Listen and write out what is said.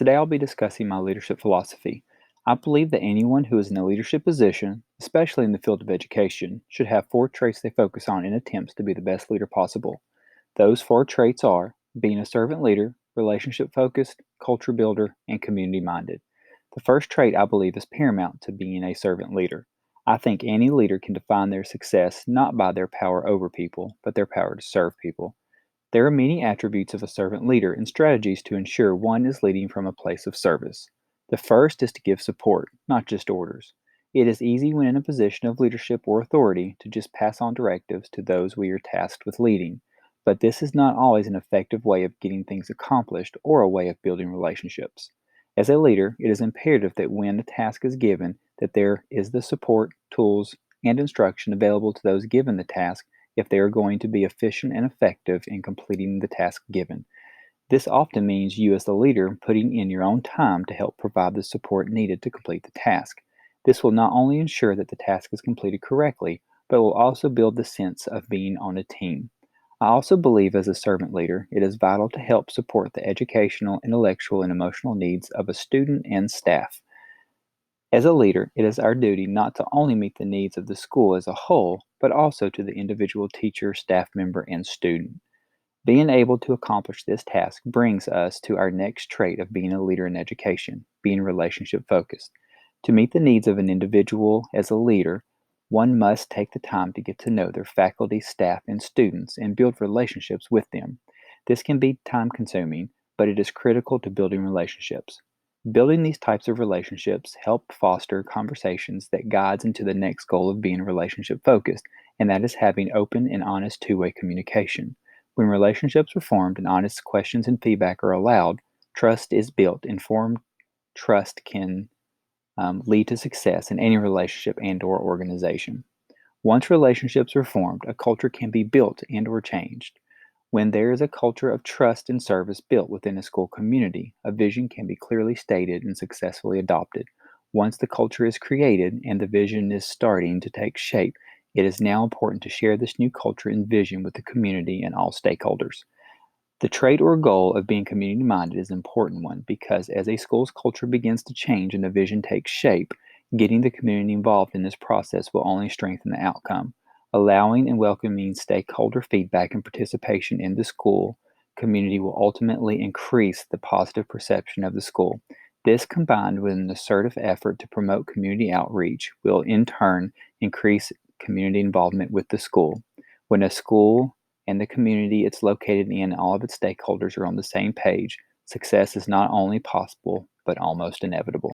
Today I'll be discussing my leadership philosophy. I believe that anyone who is in a leadership position, especially in the field of education, should have four traits they focus on in attempts to be the best leader possible. Those four traits are being a servant leader, relationship focused, culture builder, and community minded. The first trait I believe is paramount to being a servant leader. I think any leader can define their success not by their power over people, but their power to serve people. There are many attributes of a servant leader and strategies to ensure one is leading from a place of service. The first is to give support, not just orders. It is easy when in a position of leadership or authority to just pass on directives to those we are tasked with leading, but this is not always an effective way of getting things accomplished or a way of building relationships. As a leader, it is imperative that when a task is given, that there is the support, tools, and instruction available to those given the task if they are going to be efficient and effective in completing the task given. This often means you, as the leader, putting in your own time to help provide the support needed to complete the task. This will not only ensure that the task is completed correctly, but will also build the sense of being on a team. I also believe, as a servant leader, it is vital to help support the educational, intellectual, and emotional needs of a student and staff. As a leader, it is our duty not to only meet the needs of the school as a whole, but also to the individual teacher, staff member, and student. Being able to accomplish this task brings us to our next trait of being a leader in education, being relationship focused. To meet the needs of an individual as a leader, one must take the time to get to know their faculty, staff, and students and build relationships with them. This can be time consuming, but it is critical to building relationships. Building these types of relationships help foster conversations that guides into the next goal of being relationship focused, and that is having open and honest two-way communication. When relationships are formed and honest questions and feedback are allowed, trust is built. Informed trust can lead to success in any relationship and/or organization. Once relationships are formed, a culture can be built and/or changed. When there is a culture of trust and service built within a school community, a vision can be clearly stated and successfully adopted. Once the culture is created and the vision is starting to take shape, it is now important to share this new culture and vision with the community and all stakeholders. The trait or goal of being community minded is an important one because as a school's culture begins to change and the vision takes shape, getting the community involved in this process will only strengthen the outcome. Allowing and welcoming stakeholder feedback and participation in the school community will ultimately increase the positive perception of the school. This, combined with an assertive effort to promote community outreach, will in turn increase community involvement with the school. When a school and the community it's located in, all of its stakeholders are on the same page, success is not only possible, but almost inevitable.